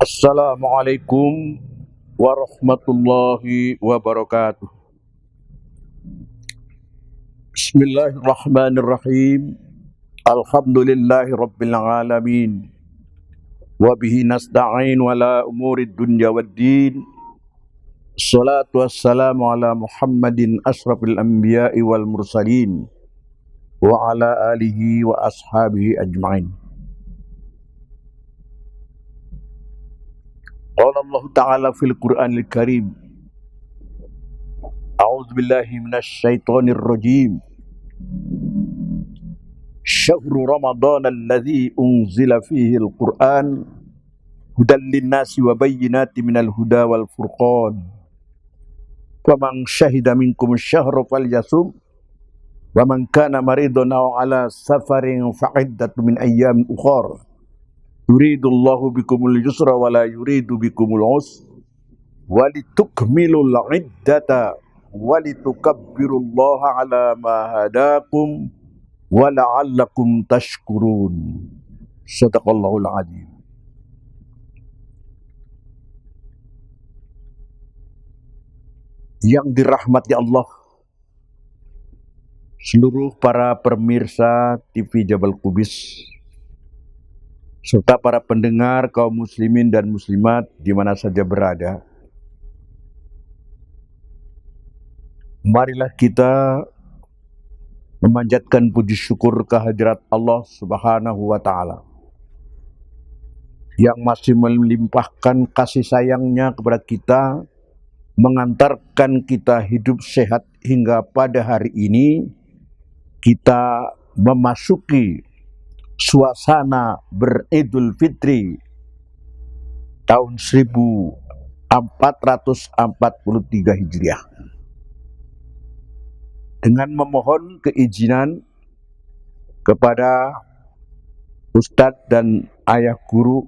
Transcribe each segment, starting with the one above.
Assalamualaikum warahmatullahi wabarakatuh. Bismillahirrahmanirrahim. Alhamdulillahi rabbil alamin. Wa bihi nasta'in wala umurid dunya waddin. Salatu wassalamu ala Muhammadin asrafil anbiya'i wal mursalin wa ala alihi wa ashabihi ajma'in. Qala Allah Ta'ala fil Qur'anil Karim. A'udzu billahi minasy syaithanir rajim. Syahrul Ramadan alladzi unzila fihi al-Qur'an hudan lin-nasi wa bayyinatin minal huda wal furqan. Faman syahida minkum syahra falyasum wa man kana maridan aw ala safarin fa'iddatun min ayyamin ukhra. Yuridullahu bikumul yusra wa la yuridu bikumul usra walitukmilul iddata walitukabbirullaha ala ma hadakum wala'allakum tashkurun. Sadaqallahul azim. Yang dirahmati Allah, seluruh para pemirsa TV Jabal Kubis, serta para pendengar kaum muslimin dan muslimat di mana saja berada, marilah kita memanjatkan puji syukur kehadirat Allah Subhanahu wa Ta'ala yang masih melimpahkan kasih sayangnya kepada kita, mengantarkan kita hidup sehat hingga pada hari ini kita memasuki suasana beridul fitri tahun 1443 Hijriah. Dengan memohon keizinan kepada Ustadz dan ayah guru,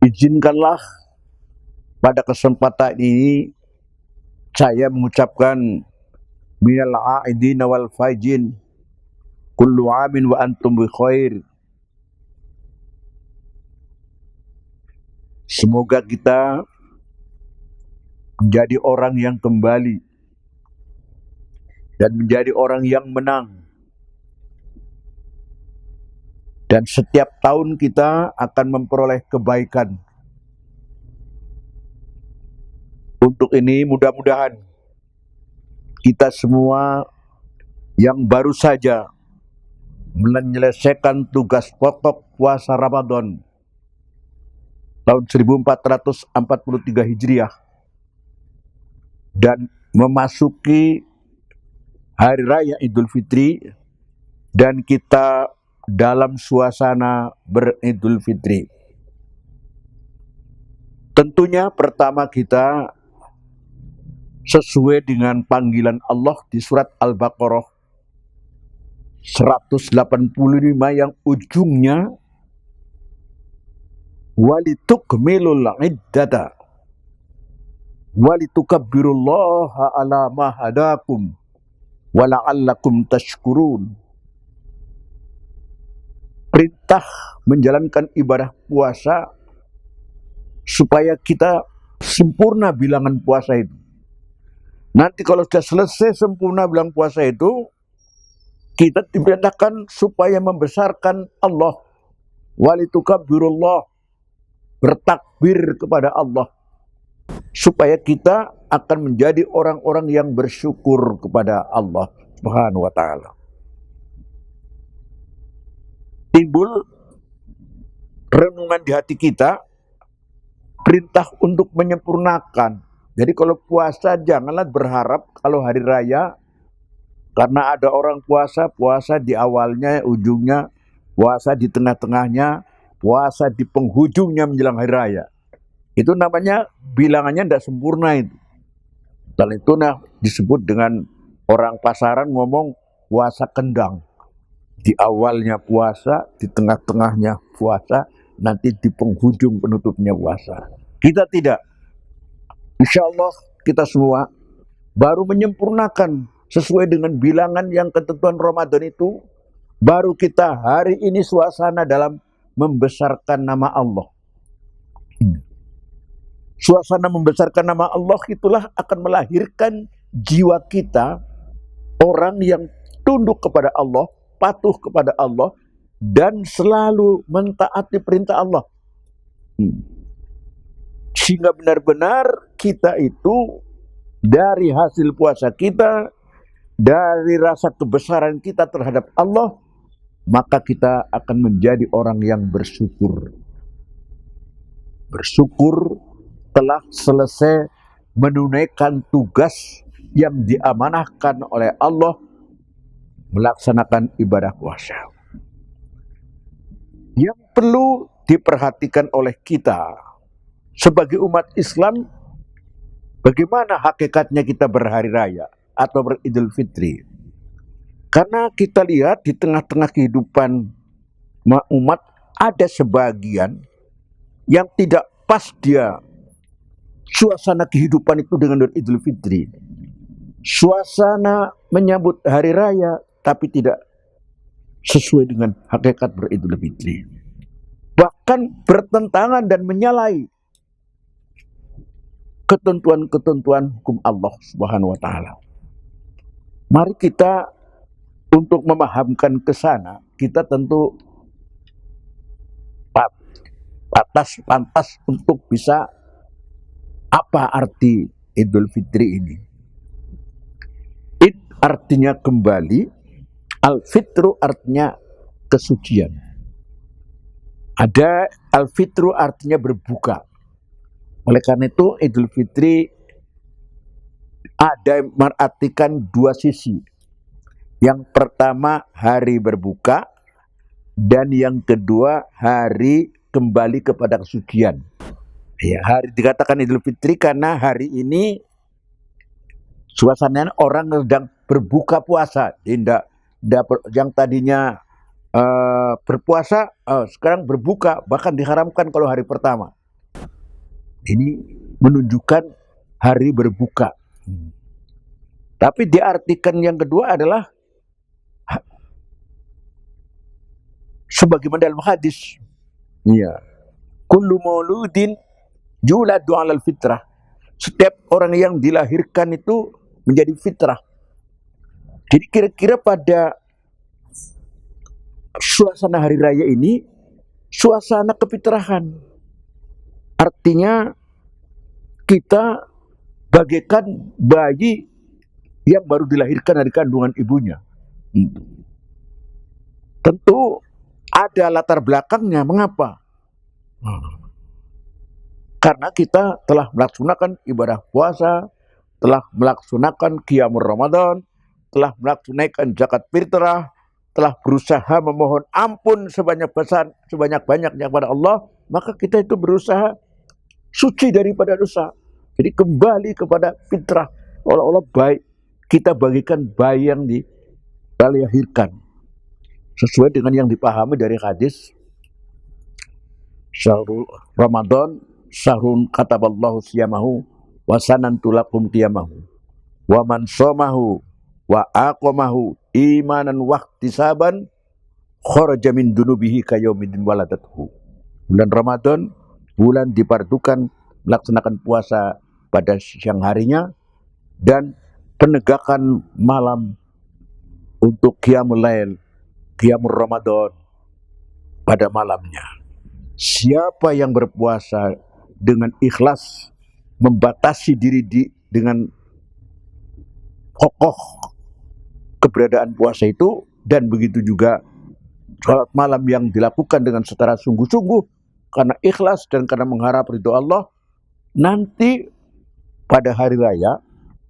izinkanlah pada kesempatan ini saya mengucapkan minal a'idin wal faizin kullu amin wa antum bi khair. Semoga kita menjadi orang yang kembali dan menjadi orang yang menang. Dan setiap tahun kita akan memperoleh kebaikan. Untuk ini mudah-mudahan kita semua yang baru saja menyelesaikan tugas pokok puasa Ramadan tahun 1443 Hijriah dan memasuki Hari Raya Idul Fitri dan kita dalam suasana beridul fitri. Tentunya pertama kita sesuai dengan panggilan Allah di surat Al-Baqarah 185 yang ujungnya walitukmilul iddata walitukabbirullaha ala ma hadakum wala'allakum tashkurun. Perintah menjalankan ibadah puasa supaya kita sempurna bilangan puasa itu. Nanti kalau sudah selesai sempurna bilangan puasa itu, kita diperintahkan supaya membesarkan Allah, walitukabbirullah, bertakbir kepada Allah, supaya kita akan menjadi orang-orang yang bersyukur kepada Allah Subhanahu wa Ta'ala. Timbul renungan di hati kita, perintah untuk menyempurnakan. Jadi kalau puasa janganlah berharap kalau hari raya, karena ada orang puasa di awalnya, ujungnya, puasa di tengah-tengahnya, puasa di penghujungnya menjelang hari raya. Itu namanya bilangannya tidak sempurna itu. Dan itu disebut dengan orang pasaran ngomong puasa kendang. Di awalnya puasa, di tengah-tengahnya puasa, nanti di penghujung penutupnya puasa. Kita tidak. Insya Allah kita semua baru menyempurnakan sesuai dengan bilangan yang ketentuan Ramadan itu. Baru kita hari ini suasana dalam membesarkan nama Allah. Suasana membesarkan nama Allah itulah akan melahirkan jiwa kita, orang yang tunduk kepada Allah, patuh kepada Allah, dan selalu mentaati perintah Allah. Sehingga benar-benar kita itu dari hasil puasa kita, dari rasa kebesaran kita terhadap Allah, maka kita akan menjadi orang yang bersyukur. Bersyukur telah selesai menunaikan tugas yang diamanahkan oleh Allah, melaksanakan ibadah puasa. Yang perlu diperhatikan oleh kita sebagai umat Islam, bagaimana hakikatnya kita berhari raya atau beridul fitri. Karena kita lihat di tengah-tengah kehidupan umat ada sebagian yang tidak pas dia suasana kehidupan itu dengan Idul Fitri. Suasana menyambut hari raya tapi tidak sesuai dengan hakikat beridul fitri. Bahkan bertentangan dan menyalahi ketentuan-ketentuan hukum Allah Subhanahu wa taala. Mari kita untuk memahamkan ke sana, kita tentu pantas untuk bisa apa arti Idul Fitri ini. Id artinya kembali, al-fitru artinya kesucian. Ada al-fitru artinya berbuka. Oleh karena itu Idul Fitri ada mengartikan dua sisi. Yang pertama hari berbuka, dan yang kedua hari kembali kepada kesucian. Ya, hari dikatakan Idul Fitri karena hari ini suasananya orang sedang berbuka puasa. Yang tadinya berpuasa sekarang berbuka, bahkan diharamkan kalau hari pertama. Ini menunjukkan hari berbuka. Tapi diartikan yang kedua adalah sebagaimana dalam hadis, ya, kullu mauludin yuladu 'alal fitrah. Setiap orang yang dilahirkan itu menjadi fitrah. Jadi kira-kira pada suasana hari raya ini suasana kefitrahan. Artinya kita bagaikan bayi yang baru dilahirkan dari kandungan ibunya. Tentu ada latar belakangnya. Mengapa? Karena kita telah melaksanakan ibadah puasa, telah melaksanakan qiyamul Ramadan, telah melaksanakan zakat fitrah, telah berusaha memohon ampun sebanyak-banyaknya kepada Allah, maka kita itu berusaha suci daripada dosa. Jadi kembali kepada fitrah, olah-olah baik. Kita bagikan bayi yang dilahirkan sesuai dengan yang dipahami dari hadis syahrul Ramadan syahrun kataballahu siyamahu wa sanantu lakum qiyamahu wa man somahu wa aqamahu imanan wahtisaban kharaja min dunubihi kayaumidin waladathu. Bulan Ramadan, bulan dipardukan melaksanakan puasa pada siang harinya dan penegakan malam untuk qiyamul lail, qiyamul Ramadan pada malamnya. Siapa yang berpuasa dengan ikhlas, membatasi diri dengan kokoh keberadaan puasa itu, dan begitu juga salat malam yang dilakukan dengan secara sungguh-sungguh karena ikhlas dan karena mengharap ridho Allah, nanti pada hari raya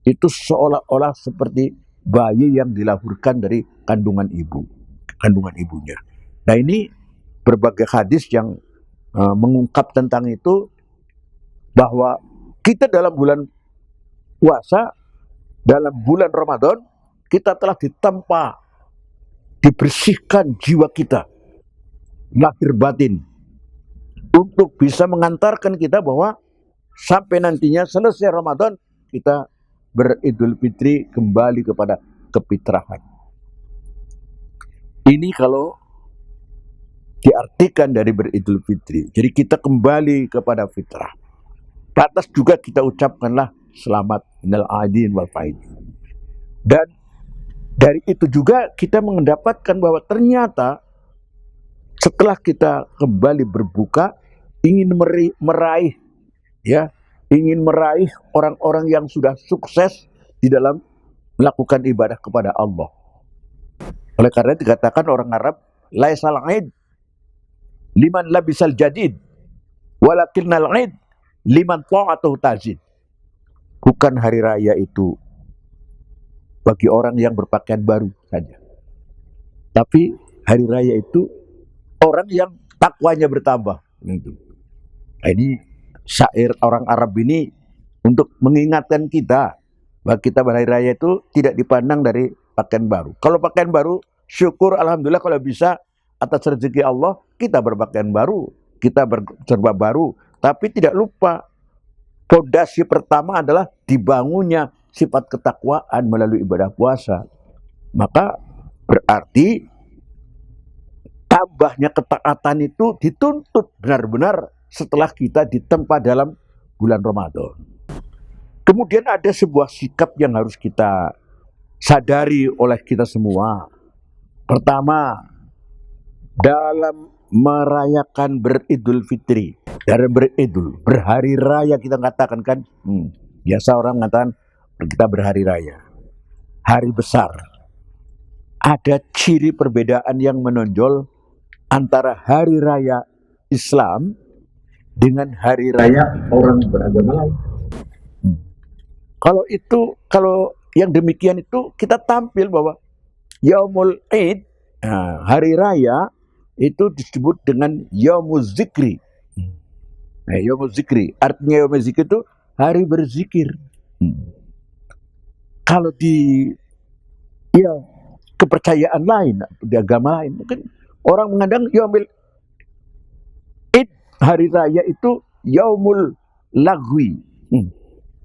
itu seolah-olah seperti bayi yang dilahirkan dari kandungan ibunya. Nah, ini berbagai hadis yang mengungkap tentang itu, bahwa kita dalam bulan puasa, dalam bulan Ramadan, kita telah ditempa, dibersihkan jiwa kita, lahir batin, untuk bisa mengantarkan kita bahwa sampai nantinya selesai Ramadan, kita beridul fitri kembali kepada kefitrahan. Ini kalau diartikan dari beridul fitri. Jadi kita kembali kepada fitrah. Pantas juga kita ucapkanlah selamat minal aidin wal faidin. Dan dari itu juga kita mendapatkan bahwa ternyata setelah kita kembali berbuka, ingin meraih ya, ingin meraih orang-orang yang sudah sukses di dalam melakukan ibadah kepada Allah. Oleh karena dikatakan orang Arab, laisal aid liman labisal jadid, walakinnal aid liman ta'atuhu tazid. Bukan hari raya itu bagi orang yang berpakaian baru saja, tapi hari raya itu orang yang takwanya bertambah. Nah, ini syair orang Arab ini untuk mengingatkan kita bahwa kita berhari raya itu tidak dipandang dari pakaian baru. Kalau pakaian baru, syukur alhamdulillah kalau bisa atas rezeki Allah kita berpakaian baru, kita berserba baru. Tapi tidak lupa fondasi pertama adalah dibangunnya sifat ketakwaan melalui ibadah puasa. Maka berarti tambahnya ketaatan itu dituntut benar-benar setelah kita ditempa dalam bulan Ramadan. Kemudian ada sebuah sikap yang harus kita sadari oleh kita semua. Pertama, dalam merayakan beridul fitri, dalam berhari raya kita katakan kan, biasa orang mengatakan kita berhari raya, hari besar. Ada ciri perbedaan yang menonjol antara hari raya Islam dengan hari raya orang beragama lain. Kalau yang demikian itu kita tampil bahwa Yaumul Id, hari raya itu disebut dengan Yaumuz Zikri. Yaumuz Zikri, artinya Yaumuz Zikri itu hari berzikir. Kalau di kepercayaan lain, di agama lain, mungkin orang mengandang Yaumul Id, hari raya itu Yaumul Lagwi.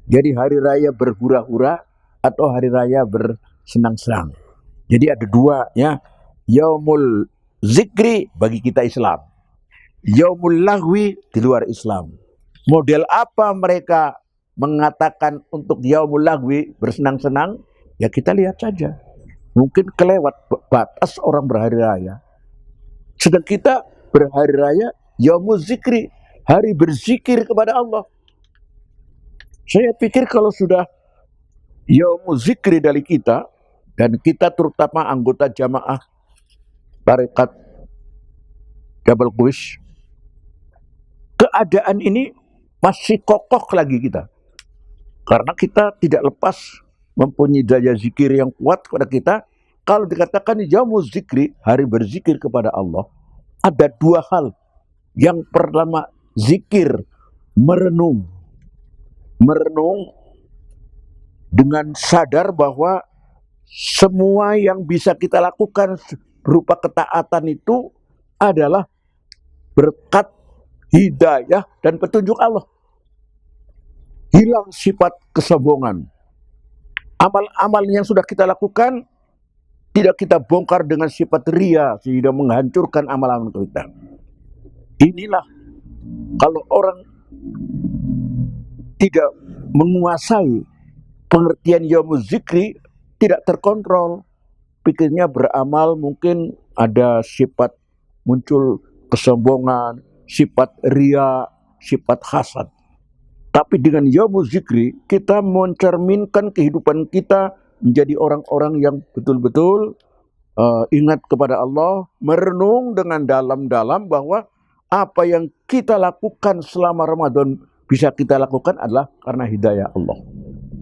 Jadi hari raya berhura-hura atau hari raya bersenang-senang. Jadi ada dua ya, Yaumul Zikri bagi kita Islam, Yaumul Lagwi di luar Islam. Model apa mereka mengatakan untuk Yaumul Lagwi bersenang-senang? Ya kita lihat saja. Mungkin kelewat batas orang berhari raya. Sedang kita berhari raya Yaumul Zikri, hari berzikir kepada Allah. Saya pikir kalau sudah Yaumul Zikri dari kita, dan kita terutama anggota jamaah tarekat Jabal Qais, keadaan ini masih kokoh lagi kita. Karena kita tidak lepas mempunyai daya zikir yang kuat kepada kita. Kalau dikatakan Yaumul Zikri, hari berzikir kepada Allah, ada dua hal. Yang pertama, zikir, merenung dengan sadar bahwa semua yang bisa kita lakukan berupa ketaatan itu adalah berkat hidayah dan petunjuk Allah. Hilang sifat kesombongan. Amal-amal yang sudah kita lakukan tidak kita bongkar dengan sifat ria sehingga menghancurkan amal-amal kita. Inilah kalau orang tidak menguasai pengertian Yaumul Zikri, tidak terkontrol, pikirnya beramal mungkin ada sifat muncul kesombongan, sifat ria, sifat hasad. Tapi dengan Yaumul Zikri kita mencerminkan kehidupan kita menjadi orang-orang yang betul-betul ingat kepada Allah, merenung dengan dalam-dalam bahwa apa yang kita lakukan selama Ramadan bisa kita lakukan adalah karena hidayah Allah.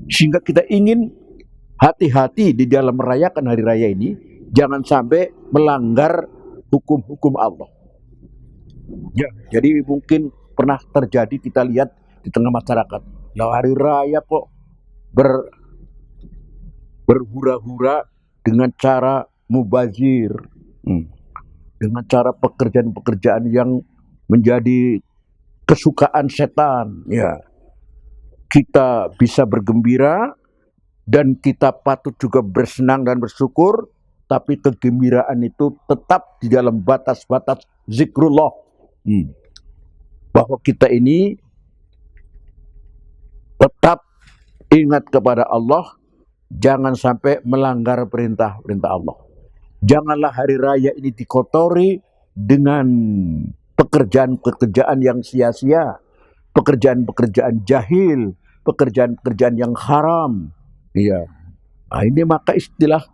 Sehingga kita ingin hati-hati di dalam merayakan hari raya ini, jangan sampai melanggar hukum-hukum Allah. Ya, jadi mungkin pernah terjadi kita lihat di tengah masyarakat, ya hari raya kok berhura-hura dengan cara mubazir, dengan cara pekerjaan-pekerjaan yang menjadi kesukaan setan. Ya, kita bisa bergembira dan kita patut juga bersenang dan bersyukur, tapi kegembiraan itu tetap di dalam batas-batas zikrullah. Bahwa kita ini tetap ingat kepada Allah, jangan sampai melanggar perintah-perintah Allah. Janganlah hari raya ini dikotori dengan pekerjaan-pekerjaan yang sia-sia, pekerjaan-pekerjaan jahil, pekerjaan-pekerjaan yang haram. Iya. Nah, ini maka istilah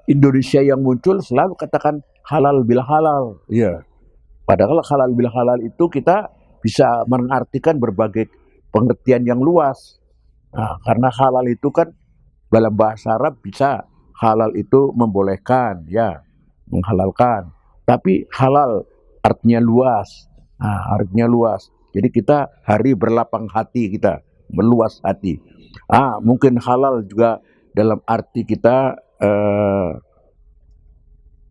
Indonesia yang muncul selalu katakan halal bil halal. Iya. Padahal halal bil halal itu kita bisa mengartikan berbagai pengertian yang luas. Nah, karena halal itu kan dalam bahasa Arab bisa halal itu membolehkan, ya, menghalalkan. Tapi halal artinya luas. Nah, artinya luas. Jadi kita hari berlapang hati, kita meluas hati. Mungkin halal juga dalam arti kita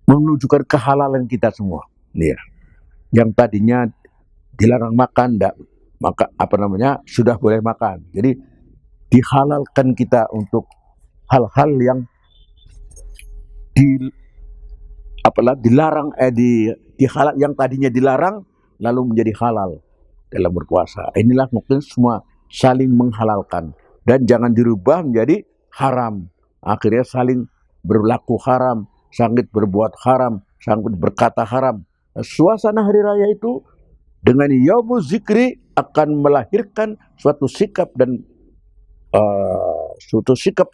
menunjukkan kehalalan kita semua. Ya. Yang tadinya dilarang makan, maka sudah boleh makan. Jadi dihalalkan kita untuk hal-hal yang dilarang, yang tadinya dilarang lalu menjadi halal dalam berpuasa. Inilah mungkin semua saling menghalalkan dan jangan dirubah menjadi haram. Akhirnya saling berlaku haram, sanggup berbuat haram, sanggup berkata haram. Suasana hari raya itu dengan yaumuz zikri akan melahirkan suatu sikap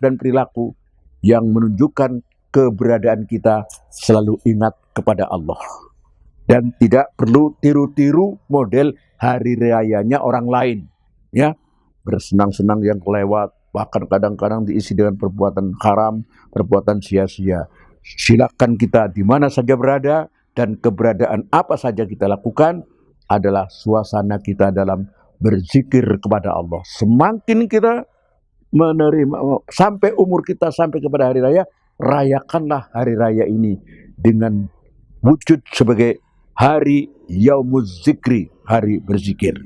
dan perilaku yang menunjukkan keberadaan kita selalu ingat kepada Allah dan tidak perlu tiru-tiru model hari rayanya orang lain, ya, bersenang-senang yang kelewat, bahkan kadang-kadang diisi dengan perbuatan haram, perbuatan sia-sia. Silakan kita di mana saja berada dan keberadaan apa saja kita lakukan adalah suasana kita dalam berzikir kepada Allah. Semakin kita menerima sampai umur kita sampai kepada hari raya, rayakanlah hari raya ini dengan wujud sebagai hari yaumuz zikri, hari berzikir.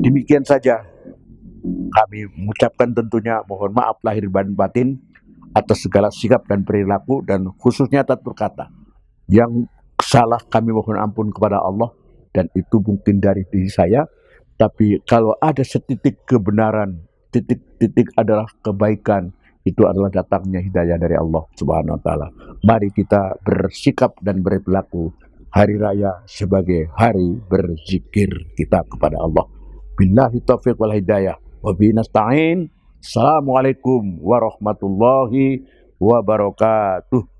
Demikian saja kami mengucapkan tentunya mohon maaf lahir dan batin atas segala sikap dan perilaku dan khususnya tutur kata yang salah kami mohon ampun kepada Allah, dan itu mungkin dari diri saya, tapi kalau ada setitik kebenaran, titik-titik adalah kebaikan, itu adalah datangnya hidayah dari Allah Subhanahu wa taala. Mari kita bersikap dan berperilaku hari raya sebagai hari berzikir kita kepada Allah. Billahi taufiq wal hidayah wa bihi nasta'in. Assalamualaikum warahmatullahi wabarakatuh.